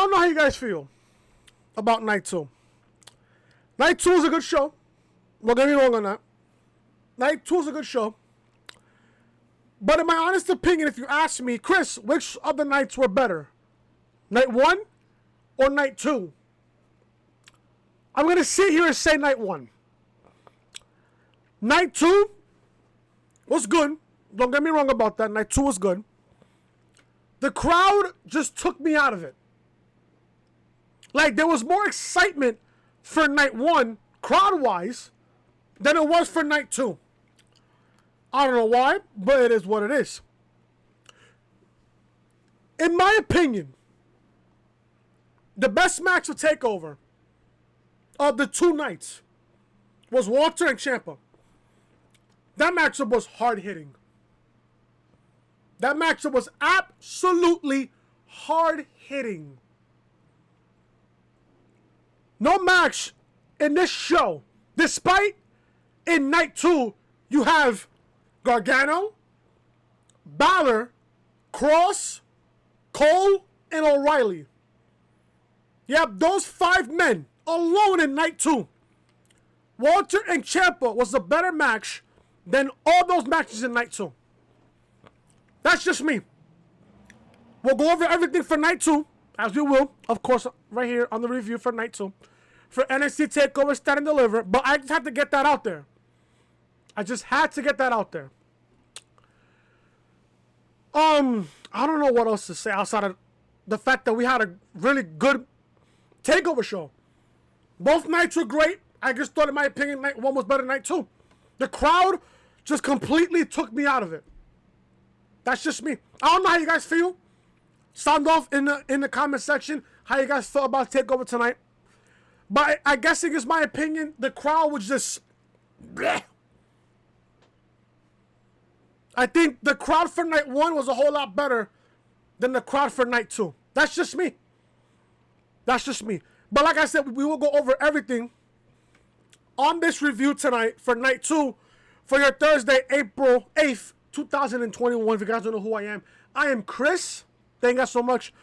don't know how you guys feel about night 2. Night 2 is a good show. Don't get me wrong on that. Night 2 is a good show. But in my honest opinion, if you ask me, Chris, which of the nights were better? Night 1 or night 2? I'm going to sit here and say night 1. Night 2 was good. Don't get me wrong about that. Night 2 was good. The crowd just took me out of it. Like, there was more excitement for night 1, crowd-wise, than it was for night 2. I don't know why, but it is what it is. In my opinion, the best match of TakeOver of the 2 nights was Walter and Ciampa. That matchup was hard-hitting. That matchup was absolutely hard-hitting. No match in this show, despite in night 2, you have Gargano, Bálor, Kross, Cole, and O'Reilly. You have those 5 men alone in night 2. Walter and Ciampa was a better match than all those matches in night 2. That's just me. We'll go over everything for night 2, as we will, of course, right here on the review for night 2. For NXT TakeOver Stand and Deliver, but I just had to get that out there. I just had to get that out there. I don't know what else to say outside of the fact that we had a really good TakeOver show. Both nights were great. I just thought, in my opinion, night 1 was better than night 2. The crowd just completely took me out of it. That's just me. I don't know how you guys feel. Sound off in the comment section how you guys felt about TakeOver tonight. But I guess it's my opinion, the crowd was just bleh. I think the crowd for night 1 was a whole lot better than the crowd for night 2. That's just me. That's just me. But like I said, we will go over everything on this review tonight for night 2 for your Thursday, April 8th, 2021. If you guys don't know who I am Chris. Thank you guys so much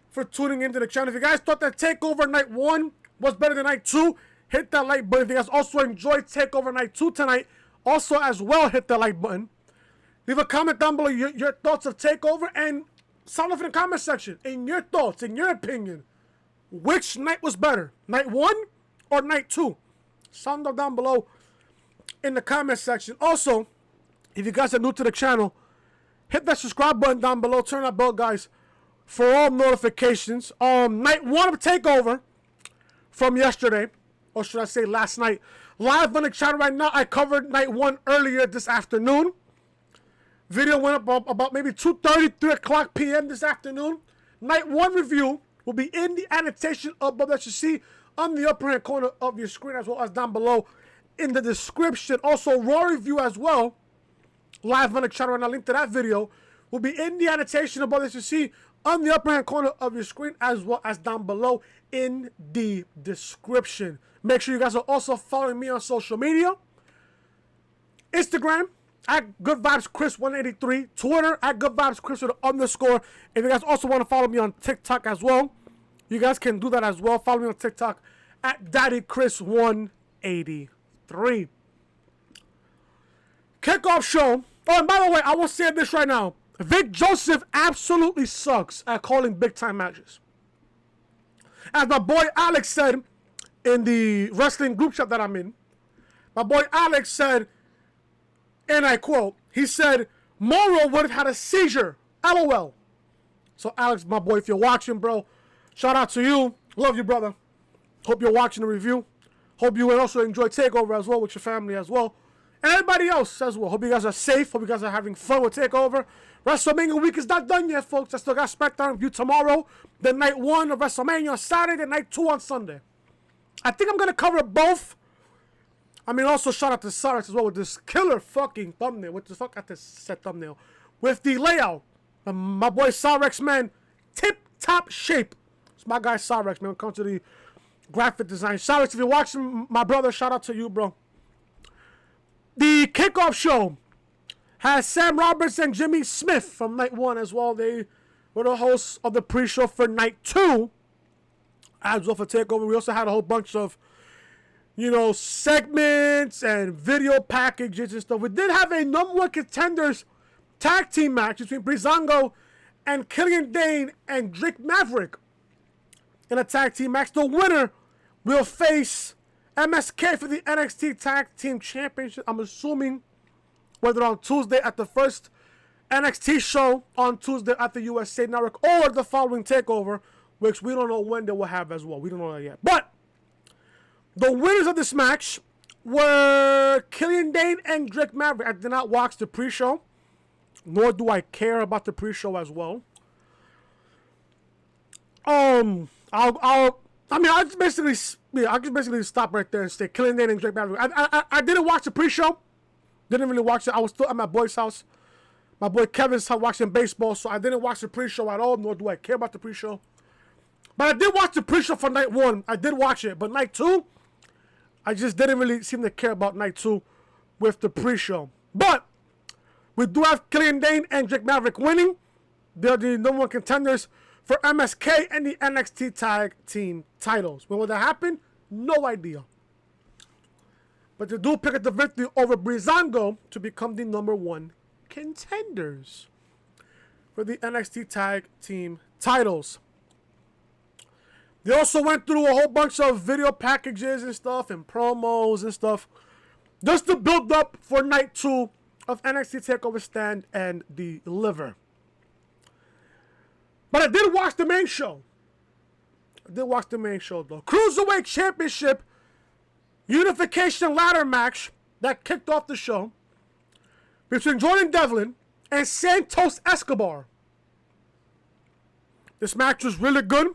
for tuning into the channel. If you guys thought that TakeOver night 1 was better than night 2, hit that like button. If you guys also enjoyed TakeOver night 2 tonight, also as well, hit that like button. Leave a comment down below your thoughts of TakeOver, and sound off in the comment section. In your thoughts, in your opinion, which night was better? Night 1 or night 2? Sound off down below in the comment section. Also, if you guys are new to the channel, hit that subscribe button down below. Turn that bell, guys, for all notifications. Night 1 of TakeOver from yesterday, or should I say last night. Live on the channel right now. I covered night 1 earlier this afternoon. Video went up about maybe 2:30, 3 o'clock p.m. this afternoon. Night 1 review will be in the annotation above that you see on the upper hand corner of your screen, as well as down below in the description. Also, Raw review as well. Live on the channel right now. Link to that video will be in the annotation above that you see on the upper hand corner of your screen, as well as down below in the description. Make sure you guys are also following me on social media. Instagram at Good Vibes Chris 183. Twitter at Good Vibes Chris with an _. If you guys also want to follow me on TikTok as well, you guys can do that as well. Follow me on TikTok at Daddy Chris 183. Kickoff show. Oh, and by the way, I will say this right now. Vic Joseph absolutely sucks at calling big time matches. As my boy Alex said in the wrestling group chat that I'm in, my boy Alex said, and I quote, he said, Morrow would have had a seizure. LOL. So Alex, my boy, if you're watching, bro, shout out to you. Love you, brother. Hope you're watching the review. Hope you also enjoy TakeOver as well with your family as well. And everybody else as well. Hope you guys are safe. Hope you guys are having fun with TakeOver. WrestleMania week is not done yet, folks. I still got SmackDown review tomorrow. Then night 1 of WrestleMania on Saturday. Then night 2 on Sunday. I think I'm going to cover both. I mean, also shout out to Cyrus as well with this killer fucking thumbnail. What the fuck? I just said thumbnail. With the layout. My boy Cyrex, man, tip-top shape. It's my guy Cyrex, man, when it comes to the graphic design. Cyrex, if you're watching, my brother, shout out to you, bro. The kickoff show has Sam Roberts and Jimmy Smith from night 1 as well. They were the hosts of the pre-show for night 2. as well for TakeOver. We also had a whole bunch of, segments and video packages and stuff. We did have a number one contenders tag team match between Breezango and Killian, Dain and Drake Maverick in a tag team match. The winner will face MSK for the NXT Tag Team Championship. I'm assuming whether on Tuesday at the first NXT show on Tuesday at the USA Network or the following TakeOver, which we don't know when they will have as well. We don't know that yet. But the winners of this match were Killian, Dain and Drake Maverick. I did not watch the pre-show, nor do I care about the pre-show as well. I'll just basically stop right there and say Killian, Dain and Drake Maverick. I didn't watch the pre-show. Didn't really watch it. I was still at my boy's house. My boy Kevin's house watching baseball, so I didn't watch the pre-show at all, nor do I care about the pre-show. But I did watch the pre-show for night 1. I did watch it. But night 2, I just didn't really seem to care about night 2 with the pre-show. But we do have Killian, Dain and Drake Maverick winning. They're the number one contenders for MSK and the NXT Tag Team titles. When will that happen? No idea. But they do pick up the victory over Breezango to become the number one contenders for the NXT Tag Team titles. They also went through a whole bunch of video packages and stuff and promos and stuff just to build up for night 2 of NXT TakeOver Stand and Deliver. But I did watch the main show. though. Cruiserweight Championship Unification Ladder match that kicked off the show between Jordan Devlin and Santos Escobar. This match was really good.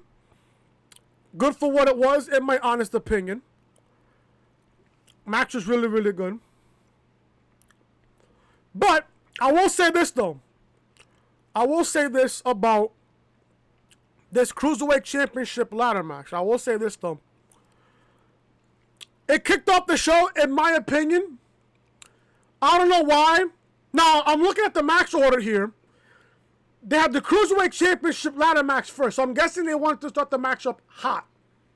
Good for what it was, in my honest opinion. Match was really, really good. But I will say this, though. I will say this about this Cruiserweight Championship ladder match. I will say this, though. It kicked off the show, in my opinion. I don't know why. Now, I'm looking at the match order here. They have the Cruiserweight Championship ladder match first. So I'm guessing they wanted to start the match up hot.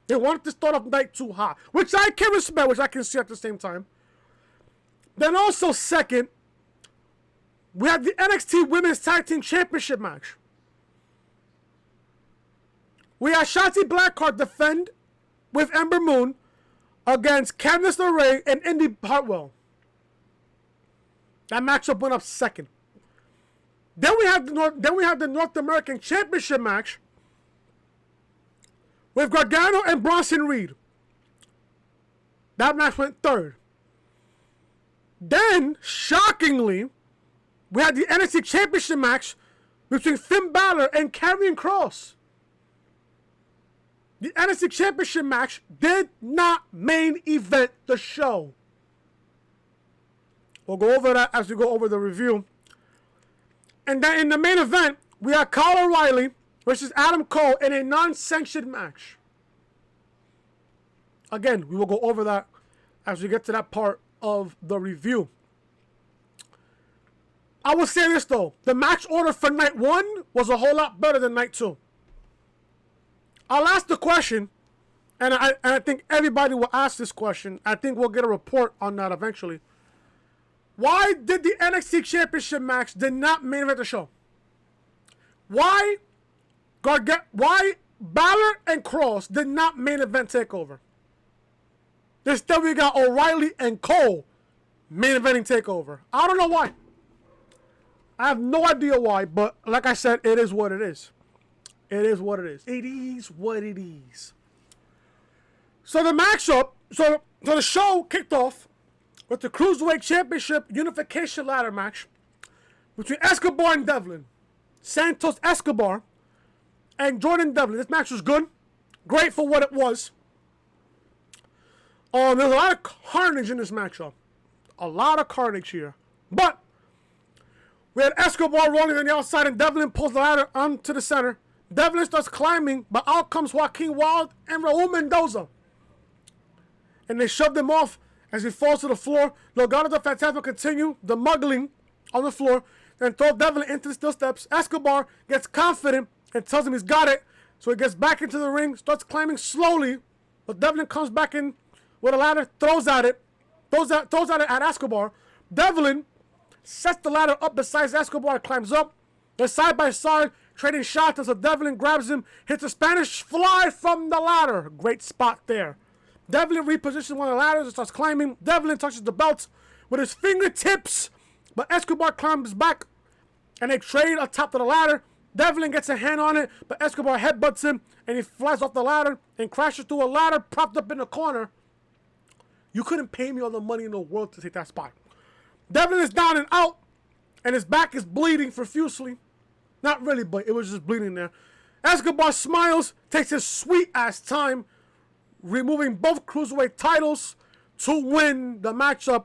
They wanted to start off night 2 hot. Which I can respect, which I can see at the same time. Then also second, we have the NXT Women's Tag Team Championship match. We have Shotzi Blackheart defend with Ember Moon against Candice LaRae and Indi Hartwell. That matchup went up second. Then we have the North American Championship match with Gargano and Bronson Reed. That match went third. Then, shockingly, we had the NXT Championship match between Finn Bálor and KARRION KROSS. The NXT Championship match did not main event the show. We'll go over that as we go over the review. And then in the main event, we have Kyle O'Reilly versus Adam Cole in a non-sanctioned match. Again, we will go over that as we get to that part of the review. I will say this, though. The match order for night 1 was a whole lot better than night 2. I'll ask the question, and I think everybody will ask this question. I think we'll get a report on that eventually. Why did the NXT Championship match did not main event the show? Why Bálor and Kross did not main event TakeOver? Instead, we got O'Reilly and Cole main eventing TakeOver. I don't know why. I have no idea why, but like I said, it is what it is. It is what it is. It is what it is. So the matchup, so the show kicked off with the Cruiserweight Championship Unification Ladder match between Escobar and Devlin. Santos Escobar and Jordan Devlin. This match was good. Great for what it was. There's a lot of carnage in this matchup. A lot of carnage here. But we had Escobar rolling on the outside and Devlin pulls the ladder onto the center. Devlin starts climbing, but out comes Joaquin Wilde and Raul Mendoza. And they shoved him off as he falls to the floor. Legado del Fantasma continue the muggling on the floor and throw Devlin into the steel steps. Escobar gets confident and tells him he's got it. So he gets back into the ring, starts climbing slowly, but Devlin comes back in with a ladder, throws at it at Escobar. Devlin sets the ladder up beside Escobar, climbs up. They're side by side, trading shots until Devlin grabs him, hits a Spanish fly from the ladder. Great spot there. Devlin repositions one of the ladders and starts climbing. Devlin touches the belt with his fingertips, but Escobar climbs back and they trade on top of the ladder. Devlin gets a hand on it, but Escobar headbutts him and he flies off the ladder and crashes through a ladder propped up in the corner. You couldn't pay me all the money in the world to take that spot. Devlin is down and out, and his back is bleeding profusely. Not really, but it was just bleeding there. Escobar smiles, takes his sweet-ass time, removing both Cruiserweight titles to win the matchup,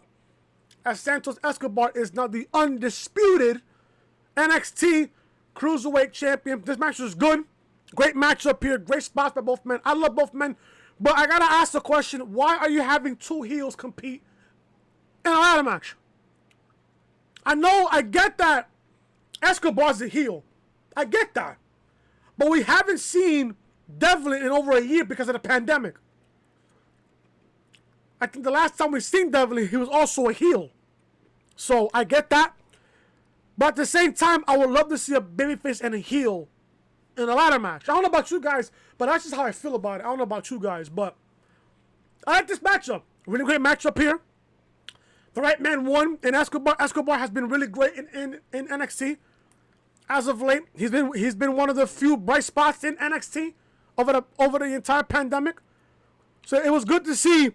as Santos Escobar is now the undisputed NXT Cruiserweight champion. This match was good. Great matchup here. Great spots by both men. I love both men. But I gotta ask the question, why are you having two heels compete in a ladder match? I get that Escobar's a heel. I get that. But we haven't seen Devlin in over a year because of the pandemic. I think the last time we seen Devlin, he was also a heel. So I get that. But at the same time, I would love to see a babyface and a heel in a ladder match. I don't know about you guys, but that's just how I feel about it. I don't know about you guys, but I like this matchup. Really great matchup here. The right man won, and Escobar has been really great in NXT as of late. He's been one of the few bright spots in NXT over the entire pandemic. So it was good to see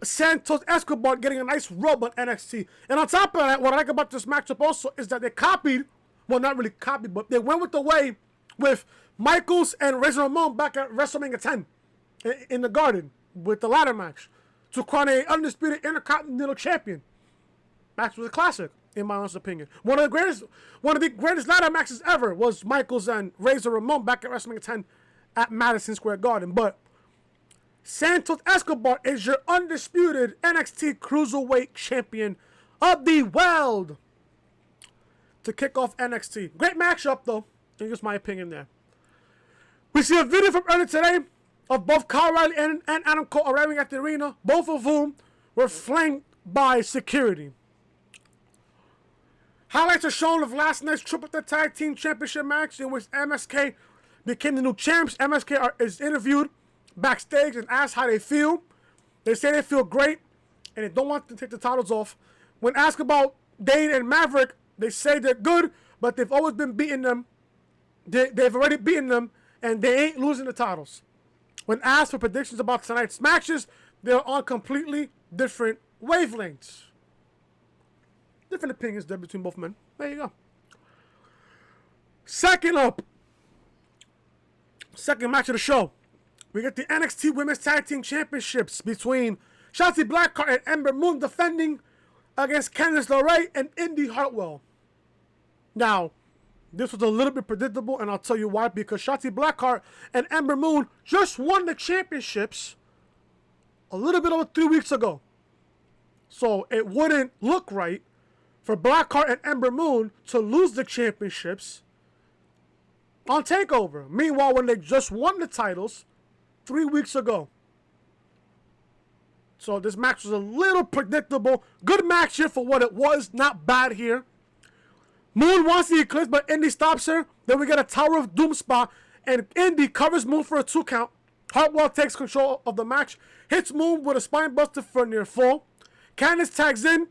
Santos Escobar getting a nice rub on NXT. And on top of that, what I like about this matchup also is that they copied, well, not really copied, but they went with the way with Michaels and Razor Ramon back at WrestleMania 10 in the Garden with the ladder match to crown a undisputed Intercontinental Champion. Match was a classic, in my honest opinion. One of the greatest ladder matches ever was Michaels and Razor Ramon back at WrestleMania 10 at Madison Square Garden. But Santos Escobar is your undisputed NXT Cruiserweight Champion of the world to kick off NXT. Great matchup, though. That's just my opinion there. We see a video from earlier today of both Kyle O'Reilly and Adam Cole arriving at the arena, both of whom were flanked by security. Highlights are shown of last night's Triple Threat Tag Team Championship match in which MSK became the new champs. MSK is interviewed backstage and asked how they feel. They say they feel great and they don't want to take the titles off. When asked about Dain and Maverick, they say they're good, but they've always been beating them. They've already beaten them, and they ain't losing the titles. When asked for predictions about tonight's matches, they're on completely different wavelengths. Different opinions there between both men. There you go. Second match of the show. We get the NXT Women's Tag Team Championships between Shotzi Blackheart and Ember Moon defending against Candice LaRae and Indi Hartwell. Now, this was a little bit predictable, and I'll tell you why. Because Shotzi Blackheart and Ember Moon just won the championships a little bit over 3 weeks ago. So it wouldn't look right for Blackheart and Ember Moon to lose the championships on TakeOver. Meanwhile, when they just won the titles 3 weeks ago. So this match was a little predictable. Good match here for what it was. Not bad here. Moon wants the Eclipse, but Indi stops her. Then we get a Tower of Doom spot, and Indi covers Moon for a 2 count. Hartwell takes control of the match, hits Moon with a spine buster for a near fall. Candice tags in,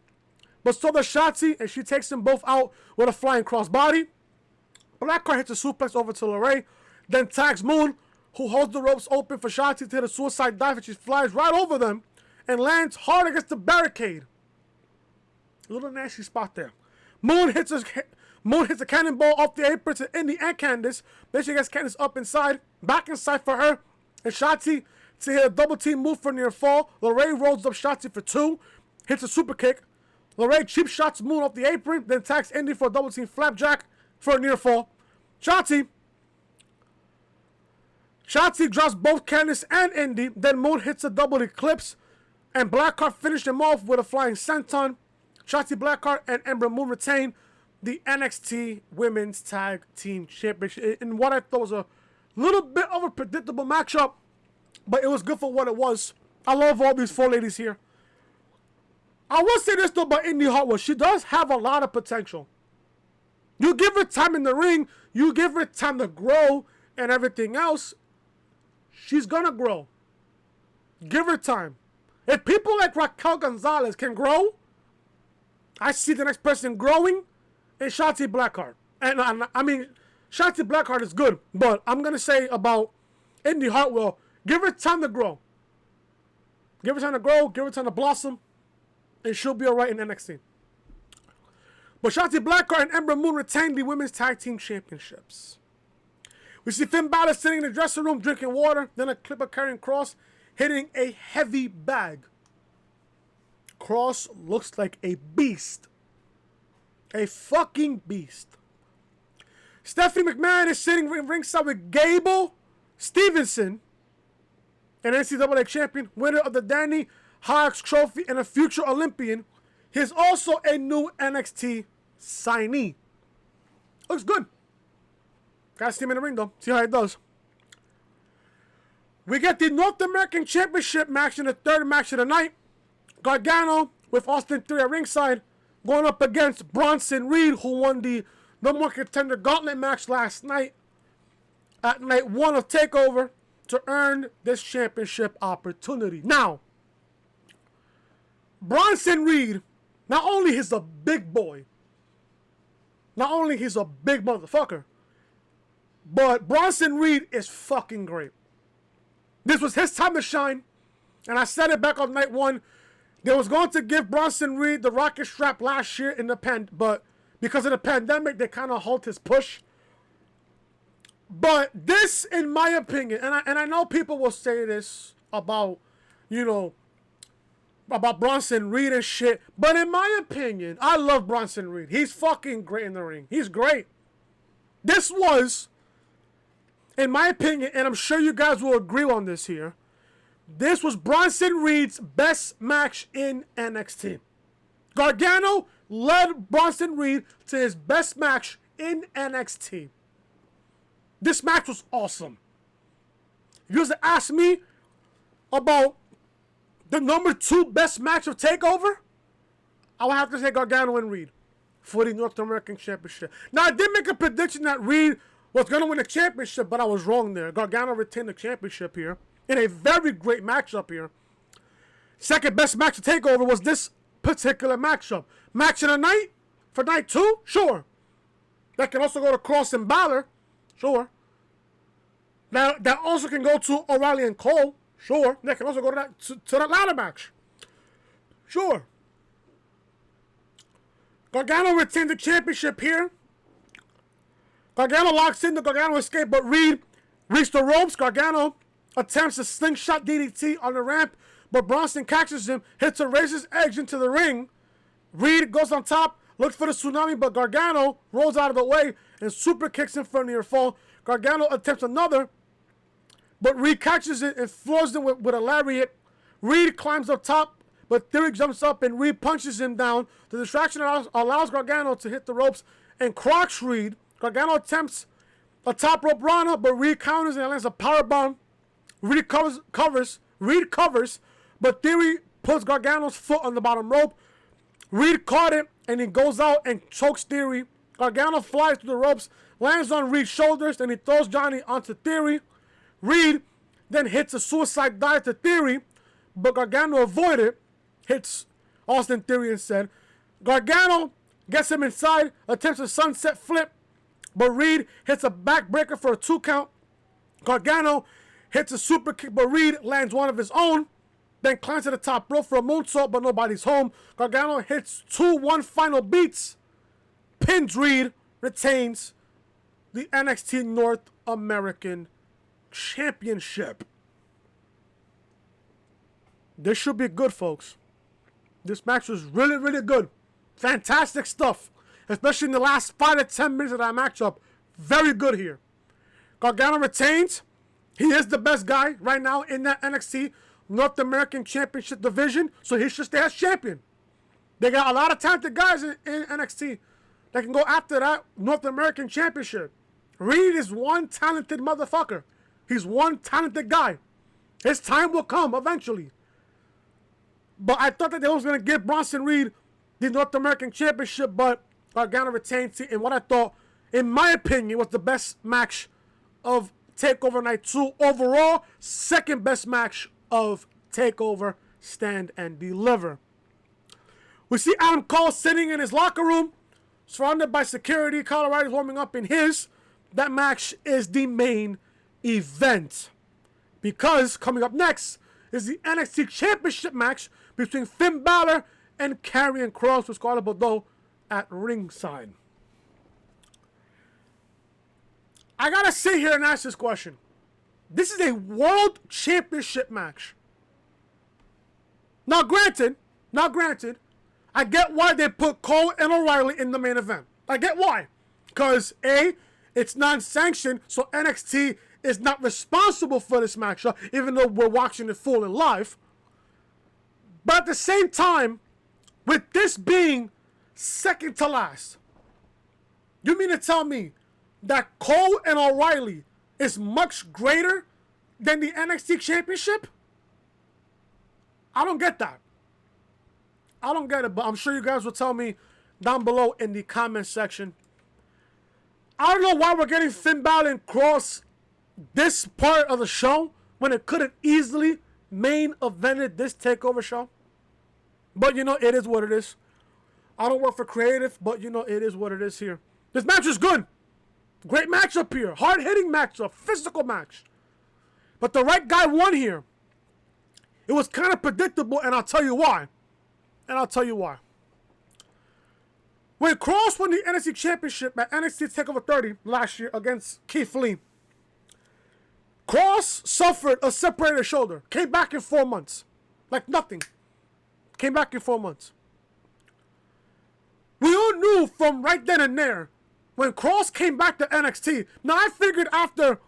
but so does Shotzi, and she takes them both out with a flying crossbody. Blackheart hits a suplex over to LaRae, then tags Moon, who holds the ropes open for Shotzi to hit a suicide dive, and she flies right over them and lands hard against the barricade. A little nasty spot there. Moon hits a cannonball off the apron to Indi and Candice. Then she gets Candice up inside, back inside for her, and Shotzi to hit a double team move for near fall. LaRae rolls up Shotzi for 2, hits a super kick. LaRae cheap shots Moon off the apron, then tags Indi for a double team flapjack for a near fall. Shotzi drops both Candice and Indi, then Moon hits a double eclipse, and Blackheart finished him off with a flying senton. Shotzi Blackheart and Ember Moon retain the NXT Women's Tag Team Championship in what I thought was a Little bit of a predictable matchup, but it was good for what it was. I love all these 4 ladies here. I will say this though about Indi Hartwell. She does have a lot of potential. You give her time in the ring, you give her time to grow and everything else, she's gonna grow. Give her time. If people like Raquel Gonzalez can grow, I see the next person growing in Shotzi Blackheart. And I mean, Shotzi Blackheart is good, but I'm gonna say about Indi Hartwell, give her time to grow. Give her time to grow, give her time to blossom, and she'll be alright in NXT. But Shotzi Blackheart and Ember Moon retained the Women's Tag Team Championships. We see Finn Balor sitting in the dressing room drinking water, then a clip of KARRION KROSS hitting a heavy bag. Kross looks like a beast. A fucking beast. Stephanie McMahon is sitting ringside with Gable Stevenson, an NCAA champion, winner of the Danny Hawks Trophy and a future Olympian. He is also a new NXT signee. Looks good. Gotta see him in the ring though. See how it does. We get the North American Championship match in the third match of the night. Gargano with Austin Theory at ringside going up against Bronson Reed, who won the #1 Contender Gauntlet match last night at night 1 of TakeOver to earn this championship opportunity. Now, Bronson Reed, not only he's a big boy, not only he's a big motherfucker, but Bronson Reed is fucking great. This was his time to shine, and I said it back on night 1. They was going to give Bronson Reed the rocket strap last year in the but because of the pandemic, they kind of halt his push. But this, in my opinion, and I know people will say this about, you know, about Bronson Reed and shit, but in my opinion, I love Bronson Reed. He's fucking great in the ring. He's great. This was, in my opinion, and I'm sure you guys will agree on this here, this was Bronson Reed's best match in NXT. Gargano led Bronson Reed to his best match in NXT. This match was awesome. If you was to ask me about the #2 best match of TakeOver, I would have to say Gargano and Reed for the North American Championship. Now, I did make a prediction that Reed was going to win the championship, but I was wrong there. Gargano retained the championship here in a very great matchup here. Second best match of TakeOver was this particular matchup. Match of the night for night 2? Sure. That can also go to Kross and Bálor. Sure. Now, that also can go to O'Reilly and Cole. Sure. That can also go to that ladder match. Sure. Gargano retained the championship here. Gargano locks in, the Gargano escape, but Reed reached the ropes. Gargano attempts a slingshot DDT on the ramp, but Bronson catches him, hits a razor's edge into the ring. Reed goes on top, looks for the tsunami, but Gargano rolls out of the way and super kicks him for a near fall. Gargano attempts another, but Reed catches it and floors him with a lariat. Reed climbs up top, but Theory jumps up and Reed punches him down. The distraction allows Gargano to hit the ropes and crocs Reed. Gargano attempts a top rope Rana, but Reed counters and lands a powerbomb. Reed covers, but Theory puts Gargano's foot on the bottom rope. Reed caught it, and he goes out and chokes Theory. Gargano flies through the ropes, lands on Reed's shoulders, and he throws Johnny onto Theory. Reed then hits a suicide dive to Theory, but Gargano avoided, hits Austin Theory instead. Gargano gets him inside, attempts a sunset flip, but Reed hits a backbreaker for a 2 count. Gargano hits a super kick, but Reed lands one of his own. Then climbs to the top rope for a moonsault, but nobody's home. Gargano hits 2-1 final beats. Pins Reed, retains the NXT North American Championship. This should be good, folks. This match was really, really good. Fantastic stuff. Especially in the last 5 to 10 minutes of that matchup. Very good here. Gargano retains. He is the best guy right now in that NXT North American Championship division, so he should stay as champion. They got a lot of talented guys in NXT that can go after that North American Championship. Reed is one talented motherfucker. He's one talented guy. His time will come eventually. But I thought that they was going to give Bronson Reed the North American Championship, but Gargano retained it in what I thought, in my opinion, was the best match of TakeOver Night 2. Overall, second best match of TakeOver Stand and Deliver. We see Adam Cole sitting in his locker room, surrounded by security. Colorado's warming up in his. That match is the main event. Because coming up next is the NXT Championship match between Finn Balor and KARRION KROSS with Scarlett Bordeaux at ringside. I gotta sit here and ask this question. This is a World Championship match. Now granted, I get why they put Cole and O'Reilly in the main event. I get why. Because A, it's non-sanctioned, so NXT is not responsible for this match, even though we're watching it full and live. But at the same time, with this being second to last, you mean to tell me that Cole and O'Reilly is much greater than the NXT Championship? I don't get that. I don't get it, but I'm sure you guys will tell me down below in the comment section. I don't know why we're getting Finn Balor and Kross this part of the show when it could have easily main evented this TakeOver show. But, you know, it is what it is. I don't work for creative, but, you know, it is what it is here. This match is good. Great matchup here. Hard-hitting matchup. Physical match. But the right guy won here. It was kind of predictable, and I'll tell you why. When Kross won the NXT Championship at NXT TakeOver 30 last year against Keith Lee, Kross suffered a separated shoulder. Came back in 4 months. Like nothing. Came back in 4 months. We all knew from right then and there, when Kross came back to NXT, now I figured after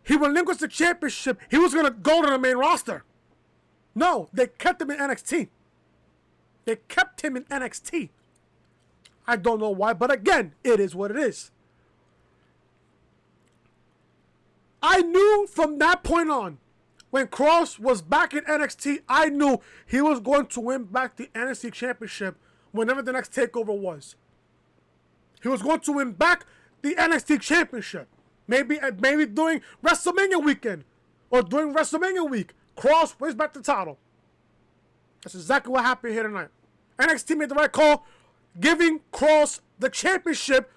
he relinquished the championship, he was going to go to the main roster. No, they kept him in NXT. They kept him in NXT. I don't know why, but again, it is what it is. I knew from that point on, when Kross was back in NXT, I knew he was going to win back the NXT Championship whenever the next TakeOver was. He was going to win back the NXT Championship. Maybe during WrestleMania weekend or during WrestleMania week, Kross wins back the title. That's exactly what happened here tonight. NXT made the right call, giving Kross the championship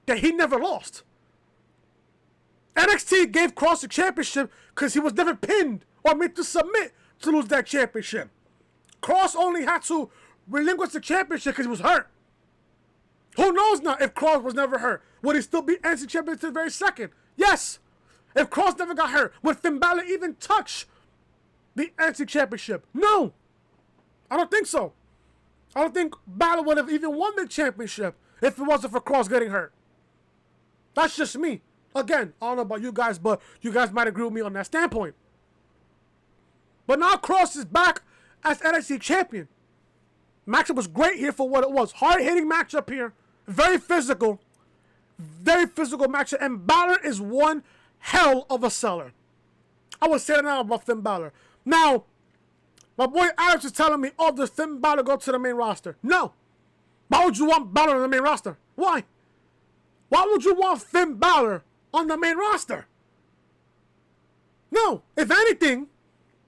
that he never lost. NXT gave Kross the championship because he was never pinned or made to submit to lose that championship. Kross only had to relinquish the championship because he was hurt. Who knows now if Kross was never hurt? Would he still be NXT champion to the very second? Yes. If Kross never got hurt, would Finn Balor even touch the NXT championship? No. I don't think so. I don't think Balor would have even won the championship if it wasn't for Kross getting hurt. That's just me. Again, I don't know about you guys, but you guys might agree with me on that standpoint. But now Kross is back as NXT champion. Matchup was great here for what it was. Hard-hitting matchup here. Very physical. Very physical matchup. And Balor is one hell of a seller. I would say that now about Finn Balor. Now, my boy Alex is telling me, oh, does Finn Balor go to the main roster? No. Why would you want Balor on the main roster? Why? Why would you want Finn Balor on the main roster? No. If anything,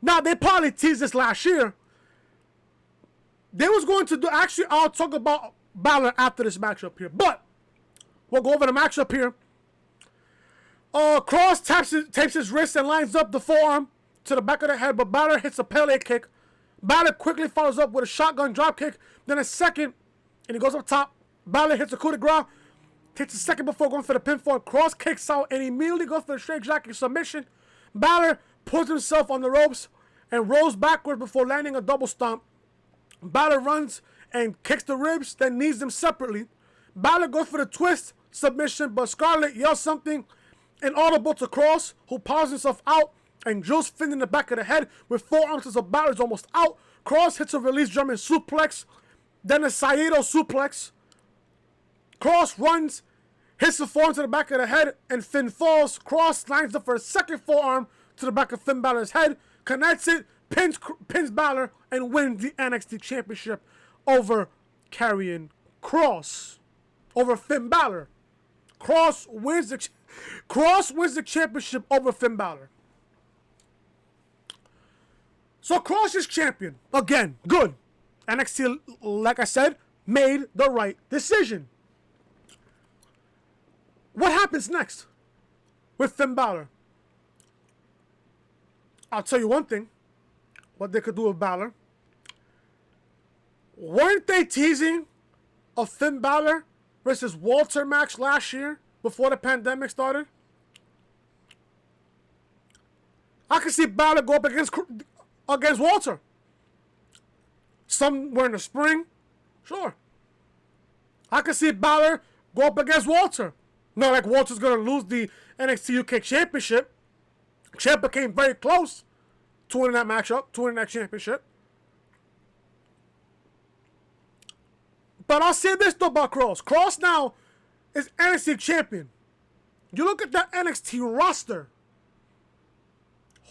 now they probably teased this last year. They was going to do, actually, I'll talk about Balor after this matchup here. But, we'll go over the matchup here. Kross tapes his wrist and lines up the forearm to the back of the head, but Balor hits a Pele kick. Balor quickly follows up with a shotgun drop kick, then a second, and he goes up top. Balor hits a coup de grace, takes a second before going for the pinfall. Kross kicks out and immediately goes for the straight jacket submission. Balor puts himself on the ropes and rolls backward before landing a double stomp. Balor runs and kicks the ribs, then knees them separately. Balor goes for the twist submission, but Scarlett yells something inaudible to Kross, who powers himself out and drills Finn in the back of the head with 4 ounces of Balor is almost out. Kross hits a release German suplex, then a Saito suplex. Kross runs, hits the forearm to the back of the head, and Finn falls. Kross lines up for a second forearm to the back of Finn Balor's head, connects it, pins Balor, and wins the NXT Championship over KARRION Kross. Over Finn Balor. Kross wins the championship over Finn Balor. So Kross is champion. Again, good. NXT, like I said, made the right decision. What happens next with Finn Balor? I'll tell you one thing. What they could do with Balor. Weren't they teasing a Finn Balor versus Walter match last year before the pandemic started? I could see Balor go up against Walter. Somewhere in the spring. Sure. I could see Balor go up against Walter. Not like Walter's going to lose the NXT UK Championship. Ciampa came very close to winning that matchup, to winning that championship. But I'll say this though about Kross. Kross now is NXT champion. You look at that NXT roster.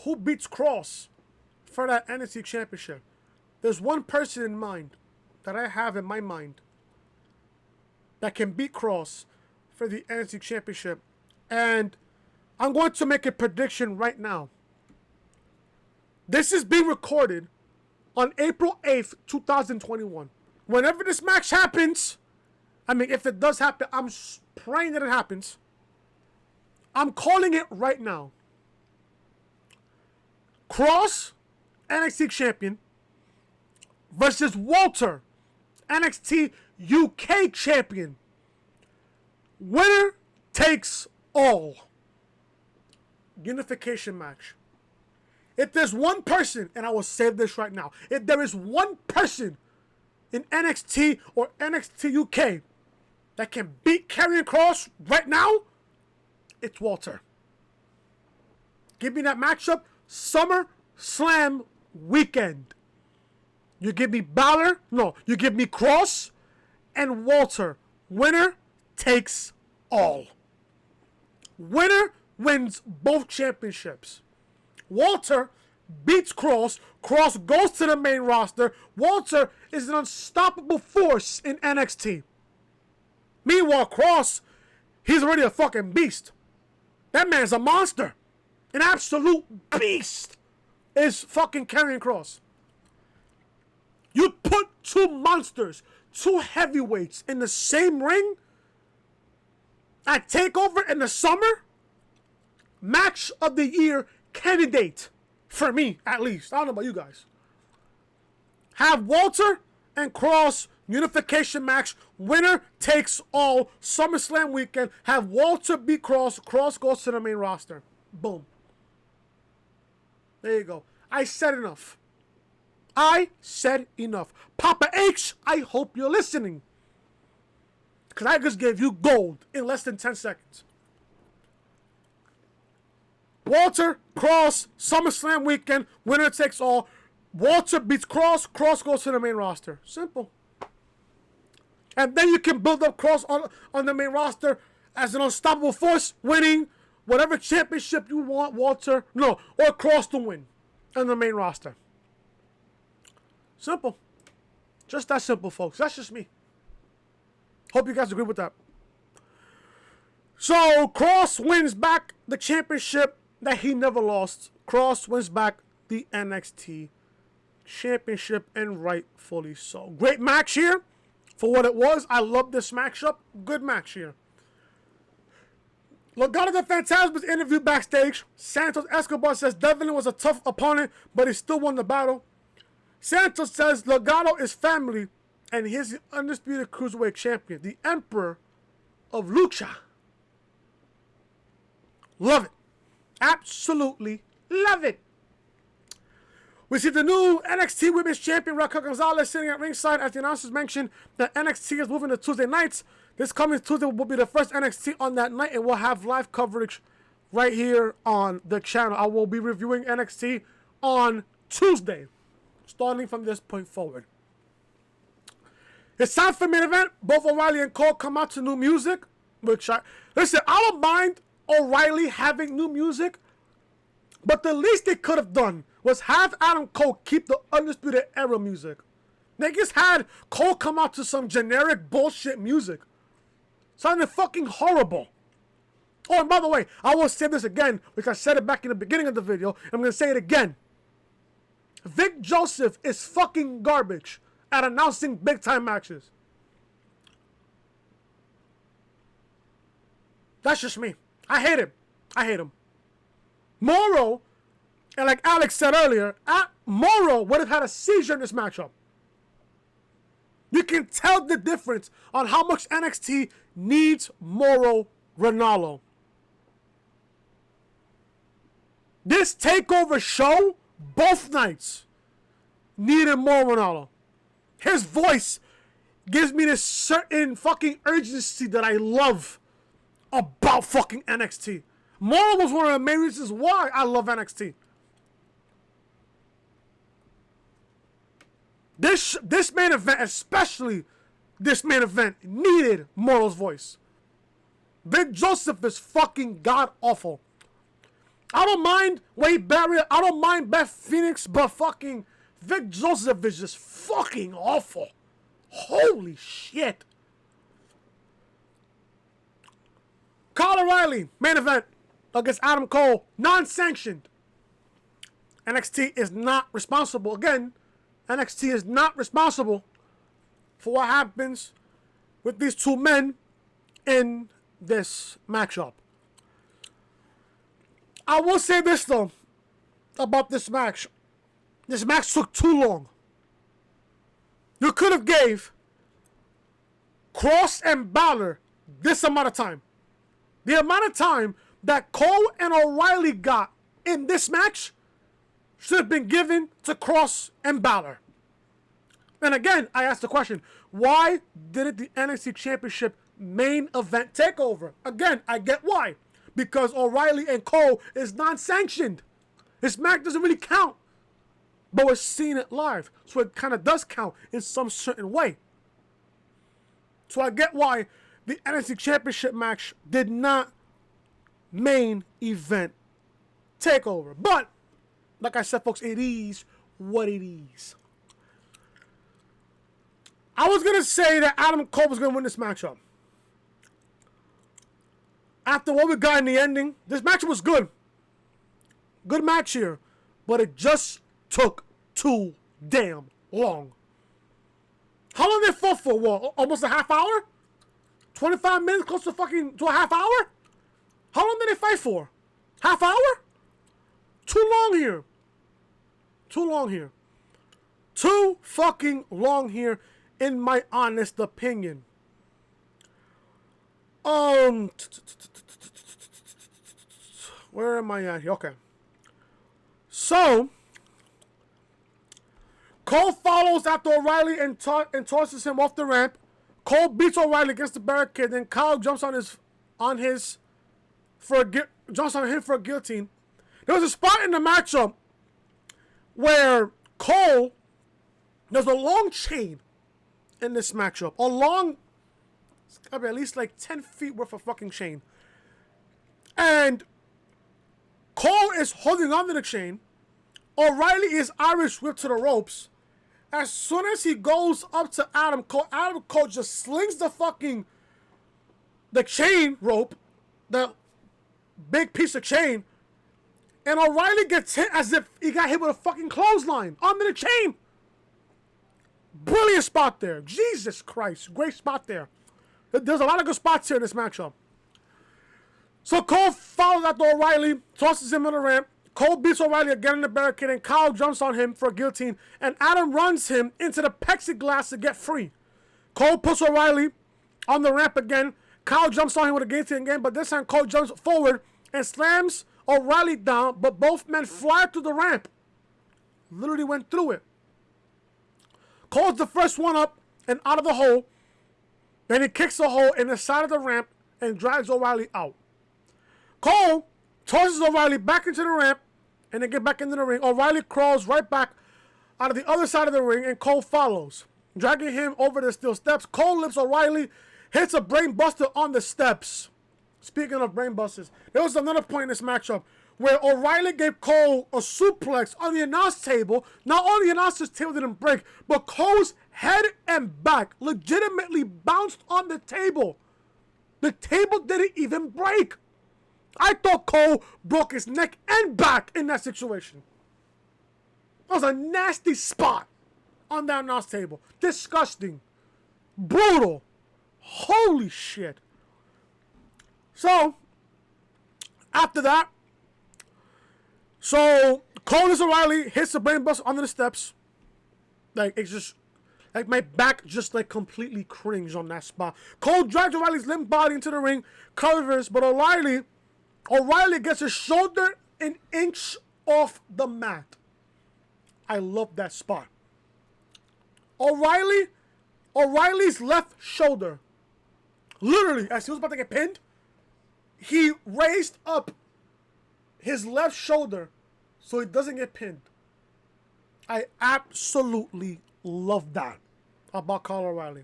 Who beats Kross for that NXT championship? There's one person in mind that I have in my mind that can beat Kross for the NXT championship. And I'm going to make a prediction right now. This is being recorded on April 8th, 2021. Whenever this match happens, I mean, if it does happen, I'm praying that it happens. I'm calling it right now. Kross, NXT champion, versus Walter, NXT UK champion. Winner takes all. Unification match. If there's one person, and I will say this right now, if there is one person in NXT or NXT UK that can beat KARRION Kross right now, it's Walter. Give me that matchup, SummerSlam weekend. You give me Balor, no, you give me Kross and Walter. Winner takes all. Winner wins both championships. Walter beats Kross. Kross goes to the main roster. Walter is an unstoppable force in NXT. Meanwhile, Kross, he's already a fucking beast. That man's a monster. An absolute beast is fucking KARRION Kross. You put two monsters, two heavyweights in the same ring at TakeOver in the summer, match of the year candidate for me, at least. I don't know about you guys. Have Walter and Kross unification match. Winner takes all. SummerSlam weekend. Have Walter beat Kross. Kross goes to the main roster. Boom. There you go. I said enough. I said enough. Papa H, I hope you're listening. Because I just gave you gold in less than 10 seconds. Walter, Kross, SummerSlam weekend, winner takes all. Walter beats Kross, Kross goes to the main roster. Simple. And then you can build up Kross on the main roster as an unstoppable force, winning whatever championship you want Walter, or Kross to win on the main roster. Simple. Just that simple, folks. That's just me. Hope you guys agree with that. So, Kross wins back the championship that he never lost. Kross wins back the NXT championship, and rightfully so. Great match here for what it was. I love this matchup. Good match here. Legado del Fantasma was interviewed backstage. Santos Escobar says Devlin was a tough opponent, but he still won the battle. Santos says Legado is family, and he's the undisputed Cruiserweight champion, the Emperor of Lucha. Love it. Absolutely love it. We see the new NXT Women's Champion, Raquel Gonzalez, sitting at ringside as the announcers mentioned that NXT is moving to Tuesday nights. This coming Tuesday will be the first NXT on that night, and we'll have live coverage right here on the channel. I will be reviewing NXT on Tuesday, starting from this point forward. It's time for main event. Both O'Reilly and Cole come out to new music. Listen, I don't mind O'Reilly having new music, but the least they could have done was have Adam Cole keep the Undisputed Era music. They just had Cole come out to some generic bullshit music. Sounded fucking horrible. Oh, and by the way, I will say this again, because I said it back in the beginning of the video, and I'm going to say it again. Vic Joseph is fucking garbage at announcing big-time matches. That's just me. I hate him. I hate him. Morrow, and like Alex said earlier, Morrow would have had a seizure in this matchup. You can tell the difference on how much NXT needs Morrow Ronaldo. This TakeOver show, both nights, needed Morrow Ronaldo. His voice gives me this certain fucking urgency that I love about fucking NXT. Morrow was one of the main reasons why I love NXT. This main event, especially this main event, needed Morrow's voice. Vic Joseph is fucking god-awful. I don't mind Wade Barrett, I don't mind Beth Phoenix, but fucking Vic Joseph is just fucking awful. Holy shit. Kyle O'Reilly, main event against Adam Cole, non-sanctioned. NXT is not responsible. Again, NXT is not responsible for what happens with these two men in this matchup. I will say this, though, about this match. This match took too long. You could have gave Kross and Bálor this amount of time. The amount of time that Cole and O'Reilly got in this match should have been given to Kross and Bálor. And again, I asked the question, why didn't the NXT Championship main event takeover? Again, I get why. Because O'Reilly and Cole is non-sanctioned. This match doesn't really count. But we're seeing it live. So it kind of does count in some certain way. So I get why the NXT Championship match did not main event takeover. But, like I said, folks, it is what it is. I was going to say that Adam Cole was going to win this matchup. After what we got in the ending, this match was good. Good match here. But it just took too damn long. How long did they fought for? What? Almost a half hour? 25 minutes, close to a half hour? How long did they fight for? Half hour? Too long here. Too long here. Too fucking long here, in my honest opinion. Where am I at here? Okay. So, Cole follows after O'Reilly and tosses him off the ramp. Cole beats O'Reilly against the barricade. Then Kyle jumps on him for a guillotine. There was a spot in the matchup where Cole, there's a long chain in this matchup. It's gotta be at least like 10 feet worth of fucking chain. And Cole is holding onto the chain. O'Reilly is Irish whipped to the ropes. As soon as he goes up to Adam Cole just slings the chain rope, the big piece of chain, and O'Reilly gets hit as if he got hit with a fucking clothesline under the chain. Brilliant spot there. Jesus Christ. Great spot there. There's a lot of good spots here in this matchup. So Cole follows after O'Reilly, tosses him on the ramp. Cole beats O'Reilly again in the barricade, and Kyle jumps on him for a guillotine, and Adam runs him into the plexiglass to get free. Cole puts O'Reilly on the ramp again. Kyle jumps on him with a guillotine again, but this time Cole jumps forward and slams O'Reilly down, but both men fly through the ramp. Literally went through it. Cole's the first one up and out of the hole. Then he kicks the hole in the side of the ramp and drags O'Reilly out. Cole tosses O'Reilly back into the ramp and they get back into the ring. O'Reilly crawls right back out of the other side of the ring and Cole follows, dragging him over the steel steps. Cole lifts O'Reilly, hits a brain buster on the steps. Speaking of brain busters, there was another point in this matchup where O'Reilly gave Cole a suplex on the announce table. Not only the announcer's table didn't break, but Cole's head and back legitimately bounced on the table. The table didn't even break. I thought Cole broke his neck and back in that situation. That was a nasty spot on that announce table. Disgusting. Brutal. Holy shit. So, after that, Cole O'Reilly hits the brain buster under the steps. Like, it's just, like, my back just, like, completely cringed on that spot. Cole drags O'Reilly's limp body into the ring, covers, but O'Reilly gets his shoulder an inch off the mat. I love that spot. O'Reilly's left shoulder, literally, as he was about to get pinned, he raised up his left shoulder so he doesn't get pinned. I absolutely love that about Kyle O'Reilly.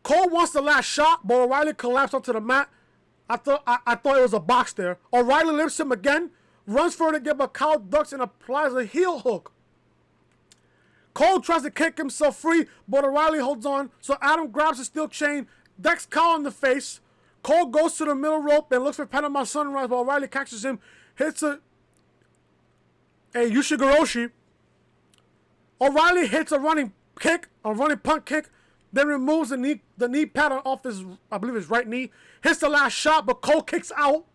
Cole wants the last shot, but O'Reilly collapsed onto the mat. I thought it was a box there. O'Reilly lifts him again, runs for it again, but Kyle ducks and applies a heel hook. Cole tries to kick himself free, but O'Reilly holds on, so Adam grabs a steel chain, decks Kyle in the face. Cole goes to the middle rope and looks for Panama Sunrise, but O'Reilly catches him, hits a Yushigoroshi. O'Reilly hits a running punt kick, then removes the knee pad off his, I believe his right knee, hits the last shot, but Cole kicks out.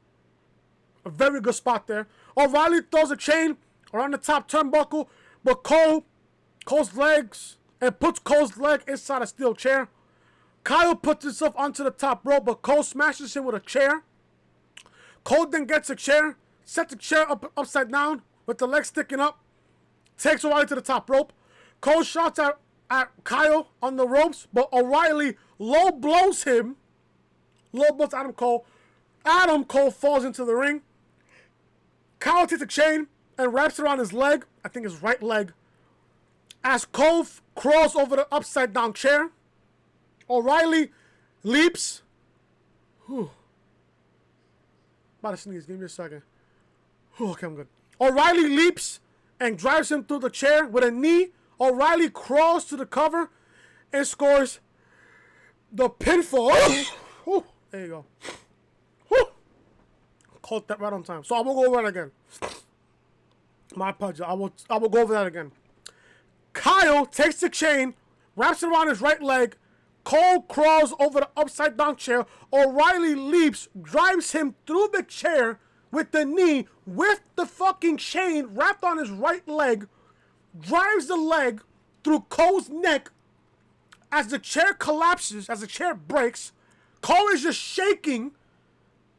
A very good spot there. O'Reilly throws a chain around the top turnbuckle, but Cole's legs, and puts Cole's leg inside a steel chair. Kyle puts himself onto the top rope, but Cole smashes him with a chair. Cole then gets a chair, sets the chair upside down with the legs sticking up, takes O'Reilly to the top rope. Cole shouts at Kyle on the ropes, but O'Reilly low blows Adam Cole. Adam Cole falls into the ring. Kyle takes a chain and wraps it around his leg, I think his right leg, as Cole crawls over the upside down chair. O'Reilly leaps. Whew. About to sneeze. Give me a second. Whew, okay, I'm good. O'Reilly leaps and drives him through the chair with a knee. O'Reilly crawls to the cover and scores the pinfall. Whew, there you go. Whew. Caught that right on time. So I will go over that again. My apologies. I will go over that again. Kyle takes the chain, wraps it around his right leg. Cole crawls over the upside down chair. O'Reilly leaps, drives him through the chair with the knee, with the fucking chain wrapped on his right leg, drives the leg through Cole's neck. As the chair collapses, as the chair breaks, Cole is just shaking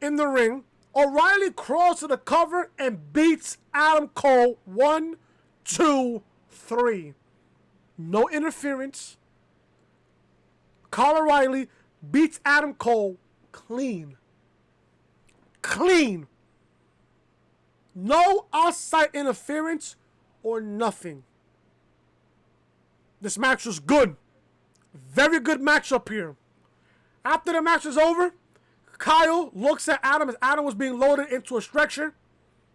in the ring. O'Reilly crawls to the cover and beats Adam Cole 1, 2, 3. No interference. Kyle O'Reilly beats Adam Cole clean. Clean. No outside interference or nothing. This match was good. Very good matchup here. After the match is over, Kyle looks at Adam as Adam was being loaded into a stretcher.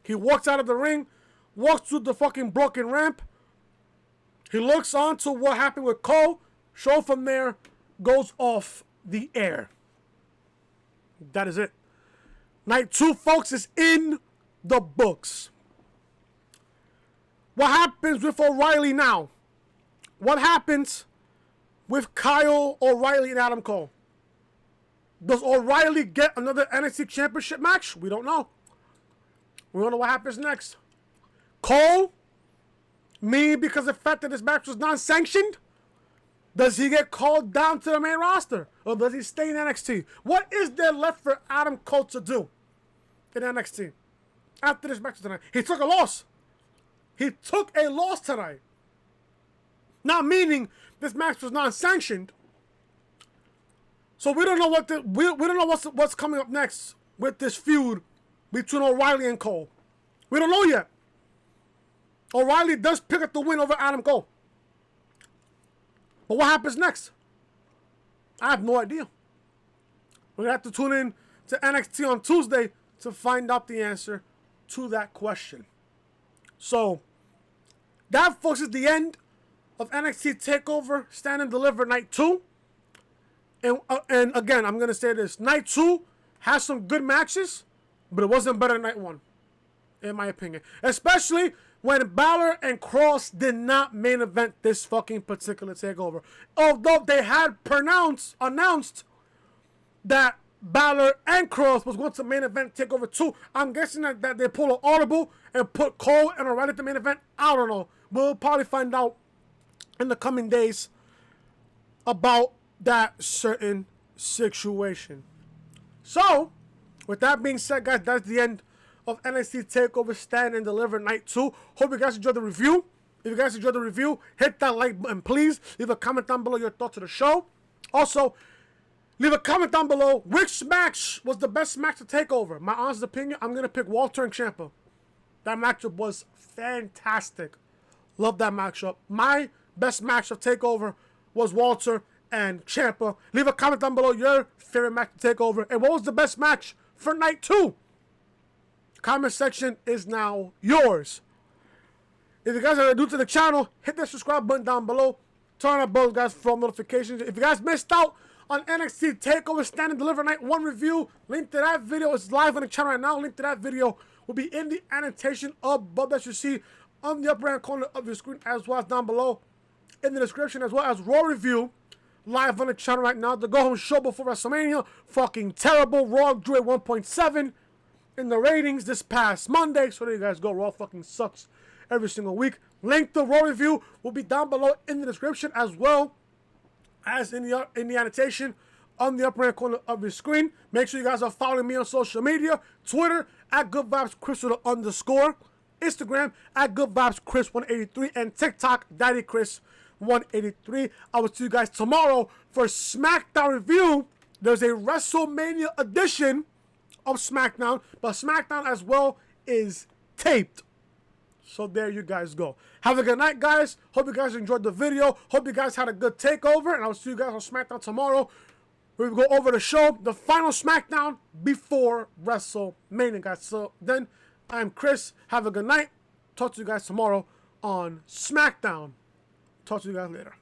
He walks out of the ring, walks through the fucking broken ramp. He looks on to what happened with Cole. Show from there goes off the air. That is it. Night 2, folks, is in the books. What happens with O'Reilly now? What happens with Kyle O'Reilly and Adam Cole? Does O'Reilly get another NXT Championship match? We don't know. We don't know what happens next. Cole, because the fact that this match was non-sanctioned, does he get called down to the main roster? Or does he stay in NXT? What is there left for Adam Cole to do in NXT after this match tonight? He took a loss. He took a loss tonight. Not meaning this match was non-sanctioned. So we don't know we don't know what's coming up next with this feud between O'Reilly and Cole. We don't know yet. O'Reilly does pick up the win over Adam Cole. But what happens next? I have no idea. We're going to have to tune in to NXT on Tuesday to find out the answer to that question. So, that, folks, is the end of NXT TakeOver Stand and Deliver Night 2. And again, I'm going to say this. Night 2 has some good matches, but it wasn't better than Night 1, in my opinion. Especially when Bálor and Kross did not main event this fucking particular TakeOver. Although they had announced that Bálor and Kross was going to main event TakeOver 2. I'm guessing that they pull an audible and put Cole and O'Reilly at the main event. I don't know. We'll probably find out in the coming days about that certain situation. So, with that being said, guys, that's the end of NXT TakeOver Stand and Deliver Night 2. Hope you guys enjoyed the review. If you guys enjoyed the review, hit that like button, please. Leave a comment down below your thoughts of the show. Also, leave a comment down below which match was the best match to TakeOver. My honest opinion, I'm going to pick Walter and Ciampa. That matchup was fantastic. Love that matchup. My best match of TakeOver was Walter and Ciampa. Leave a comment down below your favorite match to TakeOver. And what was the best match for Night 2? Comment section is now yours. If you guys are new to the channel, hit that subscribe button down below. Turn on bells, guys, for notifications. If you guys missed out on NXT TakeOver Stand and Deliver Night 1 review, link to that video is live on the channel right now. Link to that video will be in the annotation above that you see on the upper hand corner of your screen, as well as down below in the description, as well as Raw review live on the channel right now. The go-home show before WrestleMania, fucking terrible. Raw drew a 1.7 in the ratings this past Monday. So there you guys go. Raw fucking sucks every single week. Link to Raw review will be down below in the description, as well as in the annotation on the upper hand corner of your screen. Make sure you guys are following me on social media. Twitter at GoodVibesChris_. Instagram at GoodVibesChris183. And TikTok, DaddyChris183. I will see you guys tomorrow for SmackDown review. There's a WrestleMania edition of SmackDown, but SmackDown as well is taped. So there you guys go. Have a good night, guys. Hope you guys enjoyed the video. Hope you guys had a good TakeOver, and I'll see you guys on SmackDown tomorrow. We will go over the show, the final SmackDown before WrestleMania, guys. So then, I'm Chris. Have a good night. Talk to you guys tomorrow on SmackDown. Talk to you guys later.